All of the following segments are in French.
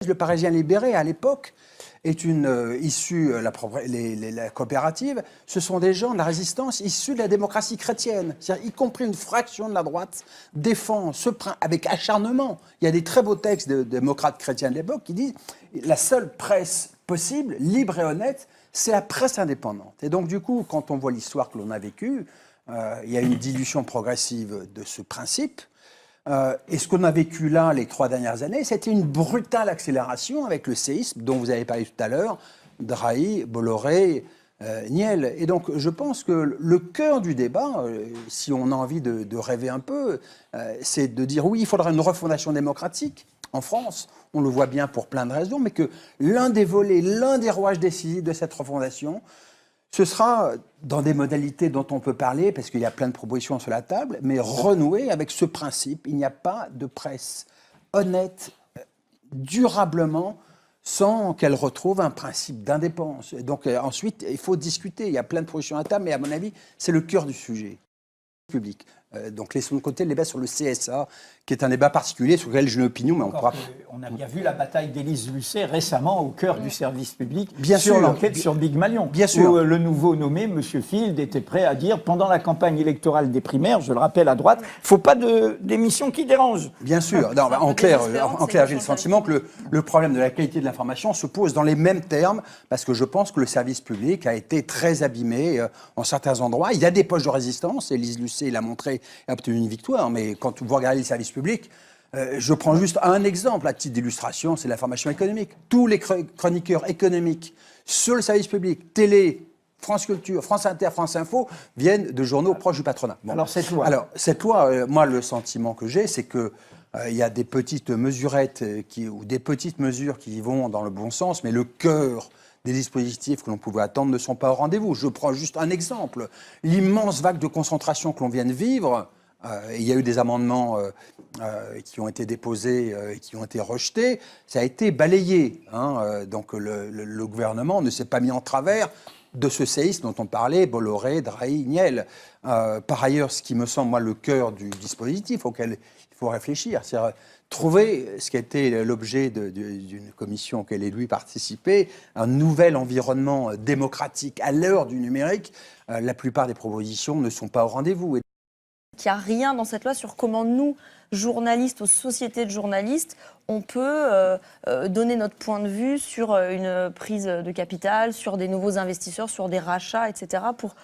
Le Parisien libéré, à l'époque, est issue, la coopérative, ce sont des gens de la résistance issus de la démocratie chrétienne. C'est-à-dire, y compris une fraction de la droite défend avec acharnement. Il y a des très beaux textes de démocrates chrétiens de l'époque qui disent la seule presse possible, libre et honnête, c'est la presse indépendante. Et donc, du coup, quand on voit l'histoire que l'on a vécue, il y a une dilution progressive de ce principe. Et ce qu'on a vécu là, les 3 dernières années, c'était une brutale accélération avec le séisme dont vous avez parlé tout à l'heure, Drahi, Bolloré, Niel. Et donc, je pense que le cœur du débat, si on a envie de rêver un peu, c'est de dire oui, il faudra une refondation démocratique en France. On le voit bien pour plein de raisons, mais que l'un des volets, l'un des rouages décisifs de cette refondation, ce sera dans des modalités dont on peut parler, parce qu'il y a plein de propositions sur la table, mais renouer avec ce principe. Il n'y a pas de presse honnête, durablement, sans qu'elle retrouve un principe d'indépendance. Donc ensuite, il faut discuter. Il y a plein de propositions à la table, mais à mon avis, c'est le cœur du sujet public. Donc laissons de côté le débat sur le CSA, qui est un débat particulier sur lequel j'ai une opinion, mais on pourra... On a bien vu la bataille d'Élise Lucet récemment au cœur du service public bien sur sûr, l'enquête sur Big Malion. Bien sûr. Où le nouveau nommé, M. Field, était prêt à dire, pendant la campagne électorale des primaires, je le rappelle à droite, il ne faut pas d'émissions qui dérangent. Bien sûr. Non, en clair, j'ai le sentiment que le problème de la qualité de l'information se pose dans les mêmes termes, parce que je pense que le service public a été très abîmé en certains endroits. Il y a des poches de résistance, Élise Lucet l'a montré et a obtenu une victoire, mais quand vous regardez le service public, je prends juste un exemple à titre d'illustration, c'est l'information économique. Tous les chroniqueurs économiques sur le service public, télé, France Culture, France Inter, France Info, viennent de journaux proches du patronat. Bon. Alors cette loi, moi le sentiment que j'ai, c'est que il y a des petites mesurettes ou des petites mesures qui vont dans le bon sens, mais le cœur des dispositifs que l'on pouvait attendre ne sont pas au rendez-vous. Je prends juste un exemple. L'immense vague de concentration que l'on vient de vivre, il y a eu des amendements qui ont été déposés et qui ont été rejetés, ça a été balayé. Donc le gouvernement ne s'est pas mis en travers de ce séisme dont on parlait, Bolloré, Drahi, Niel. Par ailleurs, ce qui me semble, moi, le cœur du dispositif auquel il faut réfléchir, c'est trouver ce qui a été l'objet d'une commission auquel lui participait, un nouvel environnement démocratique à l'heure du numérique. La plupart des propositions ne sont pas au rendez-vous. Il n'y a rien dans cette loi sur comment nous, journalistes, aux sociétés de journalistes, on peut donner notre point de vue sur une prise de capital, sur des nouveaux investisseurs, sur des rachats, etc., pour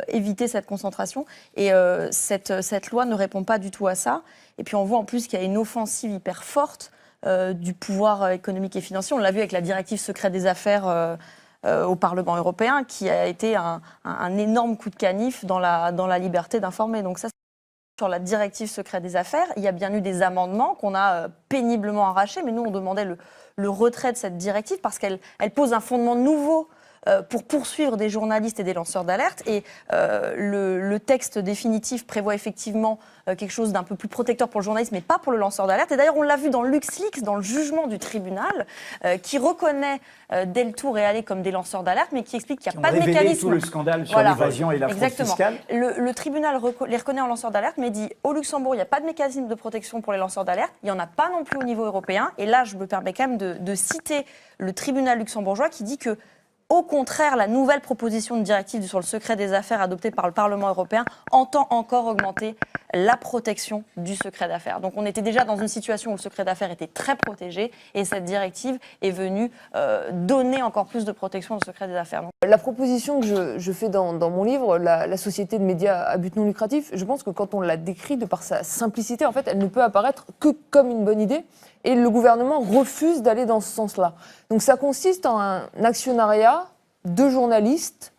éviter cette concentration. Et cette loi ne répond pas du tout à ça. Et puis on voit en plus qu'il y a une offensive hyper forte du pouvoir économique et financier. On l'a vu avec la directive secret des affaires au Parlement européen, qui a été un énorme coup de canif dans la liberté d'informer. Donc ça, sur la directive secret des affaires, il y a bien eu des amendements qu'on a péniblement arrachés, mais nous, on demandait le retrait de cette directive parce qu'elle pose un fondement nouveau pour poursuivre des journalistes et des lanceurs d'alerte. Et le texte définitif prévoit effectivement quelque chose d'un peu plus protecteur pour le journaliste, mais pas pour le lanceur d'alerte. Et d'ailleurs, on l'a vu dans LuxLeaks, dans le jugement du tribunal, qui reconnaît Deltour et Allais comme des lanceurs d'alerte, mais qui explique qu'il n'y a pas de mécanisme. Tout le scandale sur l'évasion et la fraude fiscale. Le tribunal les reconnaît en lanceurs d'alerte, mais dit au Luxembourg, il n'y a pas de mécanisme de protection pour les lanceurs d'alerte. Il n'y en a pas non plus au niveau européen. Et là, je me permets quand même de citer le tribunal luxembourgeois qui dit que, au contraire, la nouvelle proposition de directive sur le secret des affaires adoptée par le Parlement européen entend encore augmenter la protection du secret d'affaires. Donc on était déjà dans une situation où le secret d'affaires était très protégé et cette directive est venue donner encore plus de protection au secret des affaires. Donc, la proposition que je fais dans mon livre, la société de médias à but non lucratif, je pense que quand on la décrit de par sa simplicité, en fait, elle ne peut apparaître que comme une bonne idée. Et le gouvernement refuse d'aller dans ce sens-là. Donc ça consiste en un actionnariat de journalistes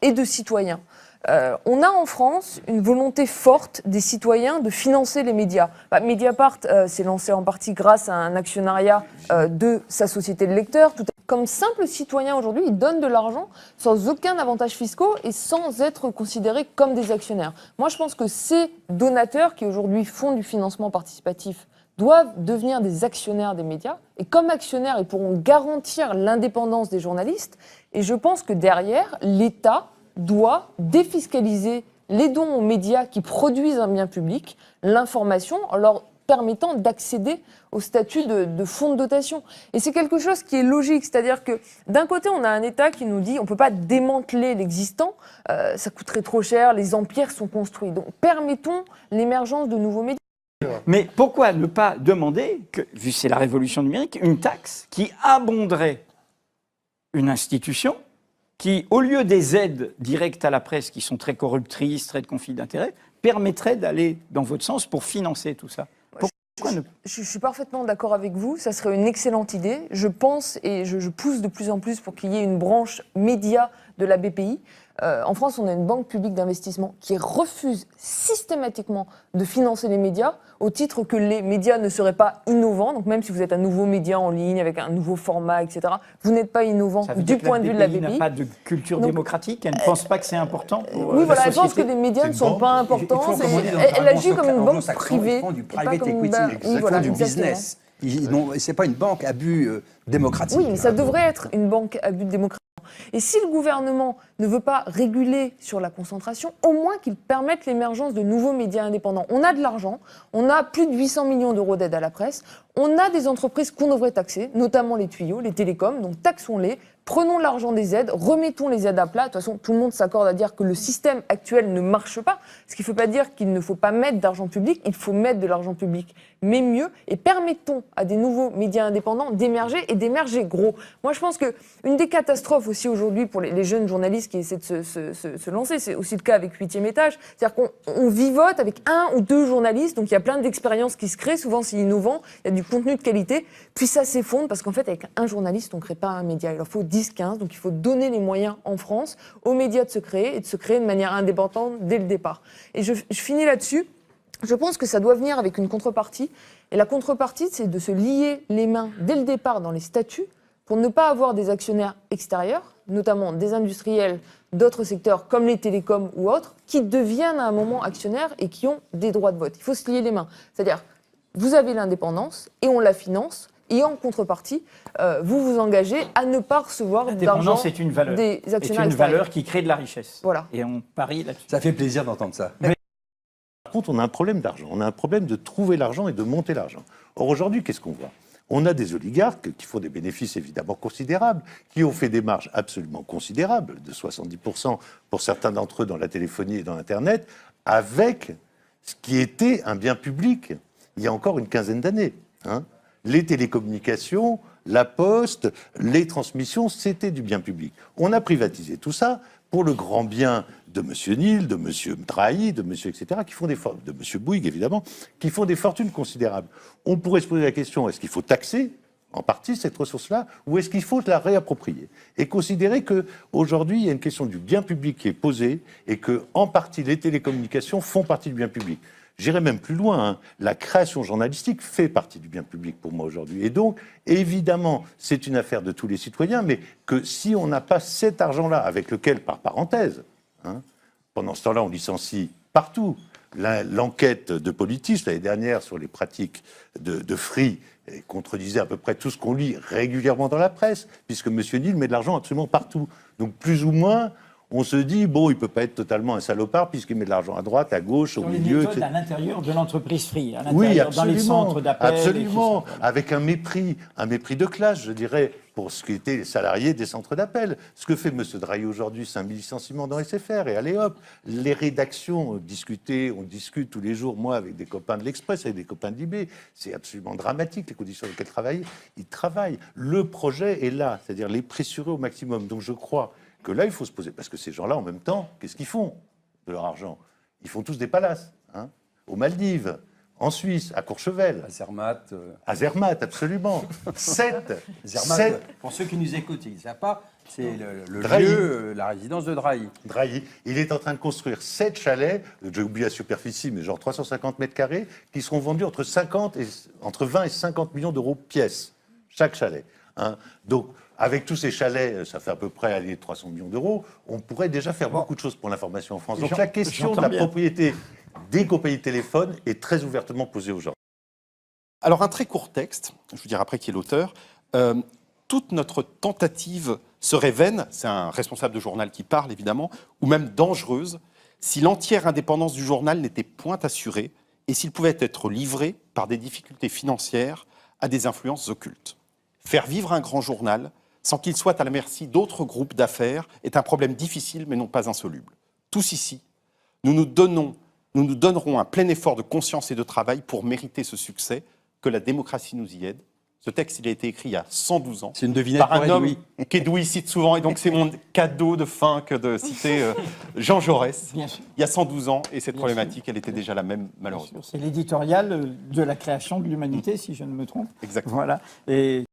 et de citoyens. On a en France une volonté forte des citoyens de financer les médias. Mediapart s'est lancé en partie grâce à un actionnariat de sa société de lecteurs. Comme simple citoyen aujourd'hui, ils donnent de l'argent sans aucun avantage fiscaux et sans être considérés comme des actionnaires. Moi, je pense que ces donateurs qui aujourd'hui font du financement participatif doivent devenir des actionnaires des médias. Et comme actionnaires, ils pourront garantir l'indépendance des journalistes. Et je pense que derrière, l'État doit défiscaliser les dons aux médias qui produisent un bien public, l'information, en leur permettant d'accéder au statut de fonds de dotation. Et c'est quelque chose qui est logique, c'est-à-dire que d'un côté, on a un État qui nous dit on ne peut pas démanteler l'existant, ça coûterait trop cher, les empires sont construits. Donc permettons l'émergence de nouveaux médias. Mais pourquoi ne pas demander, que, vu que c'est la révolution numérique, une taxe qui abonderait une institution qui, au lieu des aides directes à la presse, qui sont très corruptrices, très de conflits d'intérêts, permettrait d'aller dans votre sens pour financer tout ça? Je suis parfaitement d'accord avec vous, ça serait une excellente idée. Je pense et je pousse de plus en plus pour qu'il y ait une branche média de la BPI. En France, on a une banque publique d'investissement qui refuse systématiquement de financer les médias au titre que les médias ne seraient pas innovants. Donc même si vous êtes un nouveau média en ligne avec un nouveau format, etc., vous n'êtes pas innovant du point de vue de la BPI. Elle n'a pas de culture démocratique, elle ne pense pas que c'est important pour oui, voilà, la elle pense que société. les médias ne sont pas importants. Elle agit comme une banque privée. Ils font du et pas private comme une equity, banque. ils Oui, font voilà, du exactement. business. C'est pas une banque à but démocratique. Oui, mais ça devrait être une banque à but démocratique. Et si le gouvernement ne veut pas réguler sur la concentration, au moins qu'il permette l'émergence de nouveaux médias indépendants. On a de l'argent, on a plus de 800 millions d'euros d'aide à la presse, on a des entreprises qu'on devrait taxer, notamment les tuyaux, les télécoms, donc taxons-les, prenons l'argent des aides, remettons les aides à plat. De toute façon, tout le monde s'accorde à dire que le système actuel ne marche pas, ce qui ne veut pas dire qu'il ne faut pas mettre d'argent public, il faut mettre de l'argent public, mais mieux, et permettons à des nouveaux médias indépendants d'émerger et d'émerger gros. Moi, je pense qu'une des catastrophes aussi aujourd'hui pour les jeunes journalistes qui essaient de se lancer, c'est aussi le cas avec 8e étage, c'est-à-dire qu'on vivote avec 1 ou 2 journalistes, donc il y a plein d'expériences qui se créent, souvent c'est innovant, il y a du contenu de qualité, puis ça s'effondre parce qu'en fait avec un journaliste on ne crée pas un média, il leur faut 10-15, donc il faut donner les moyens en France aux médias de se créer et de se créer de manière indépendante dès le départ. Et je finis là-dessus, je pense que ça doit venir avec une contrepartie, et la contrepartie c'est de se lier les mains dès le départ dans les statuts pour ne pas avoir des actionnaires extérieurs, notamment des industriels d'autres secteurs comme les télécoms ou autres, qui deviennent à un moment actionnaires et qui ont des droits de vote. Il faut se lier les mains. C'est-à-dire, vous avez l'indépendance et on la finance, et en contrepartie, vous vous engagez à ne pas recevoir d'argent L'indépendance est une valeur. des actionnaires C'est une extérieurs. valeur qui crée de la richesse. Voilà. Et on parie là-dessus. Ça fait plaisir d'entendre ça. Par contre, on a un problème d'argent. On a un problème de trouver l'argent et de monter l'argent. Or, aujourd'hui, qu'est-ce qu'on voit ? On a des oligarques qui font des bénéfices évidemment considérables, qui ont fait des marges absolument considérables, de 70% pour certains d'entre eux dans la téléphonie et dans Internet, avec ce qui était un bien public il y a encore une quinzaine d'années. Les télécommunications, la poste, les transmissions, c'était du bien public. On a privatisé tout ça pour le grand bien de M. Neil, de M. Drahi, de M. etc., qui font de M. Bouygues, évidemment, qui font des fortunes considérables. On pourrait se poser la question, est-ce qu'il faut taxer en partie cette ressource-là, ou est-ce qu'il faut la réapproprier et considérer qu'aujourd'hui, il y a une question du bien public qui est posée et que, en partie, les télécommunications font partie du bien public. J'irai même plus loin, la création journalistique fait partie du bien public pour moi aujourd'hui. Et donc, évidemment, c'est une affaire de tous les citoyens, mais que si on n'a pas cet argent-là, avec lequel, par parenthèse, pendant ce temps-là, on licencie partout. L'enquête de Politis, l'année dernière, sur les pratiques de Free, contredisait à peu près tout ce qu'on lit régulièrement dans la presse, puisque M. Neil met de l'argent absolument partout. Donc, plus ou moins, on se dit, bon, il ne peut pas être totalement un salopard puisqu'il met de l'argent à droite, à gauche, au milieu. Une méthode à l'intérieur de l'entreprise Free, à l'intérieur, oui, absolument, dans les centres d'appel. absolument, tout ça, voilà. avec un mépris de classe, je dirais, pour ce qui étaient les salariés des centres d'appel. Ce que fait M. Drahi aujourd'hui, c'est un licenciement dans SFR, et allez hop, les rédactions discutées, on discute tous les jours, moi, avec des copains de l'Express, avec des copains de l'IB, c'est absolument dramatique, les conditions dans lesquelles ils travaillent. Le projet est là, c'est-à-dire les pressurer au maximum. Donc je crois que là, il faut se poser, parce que ces gens-là, en même temps, qu'est-ce qu'ils font de leur argent? Ils font tous des palaces, aux Maldives, en Suisse, à Courchevel. À Zermatt. À Zermatt, absolument. 7. Pour ceux qui nous écoutent, ils ne savent pas, c'est le Drahi. lieu, la résidence de Drahi. Drahi. Il est en train de construire 7 chalets, j'ai oublié la superficie, mais genre 350 mètres carrés, qui seront vendus entre 20 et 50 millions d'euros pièce, chaque chalet. Donc, avec tous ces chalets, ça fait à peu près 300 millions d'euros, on pourrait déjà faire beaucoup de choses pour l'information en France. Donc la question de la propriété des compagnies de téléphone est très ouvertement posée aujourd'hui. Alors un très court texte, je vous dirai après qui est l'auteur. Toute notre tentative serait vaine, c'est un responsable de journal qui parle évidemment, ou même dangereuse, si l'entière indépendance du journal n'était point assurée et s'il pouvait être livré par des difficultés financières à des influences occultes. Faire vivre un grand journal sans qu'il soit à la merci d'autres groupes d'affaires est un problème difficile mais non pas insoluble. Tous ici, nous nous donnerons un plein effort de conscience et de travail pour mériter ce succès, que la démocratie nous y aide. Ce texte, il a été écrit il y a 112 ans. C'est une devinette par pour un homme Edoui. qu'Edoui cite souvent, et donc c'est mon cadeau de fin que de citer Jean Jaurès. Bien sûr. Il y a 112 ans, et cette Bien problématique, elle était déjà la même, malheureusement. C'est l'éditorial de la création de l'humanité, si je ne me trompe. Exactement. Voilà. Et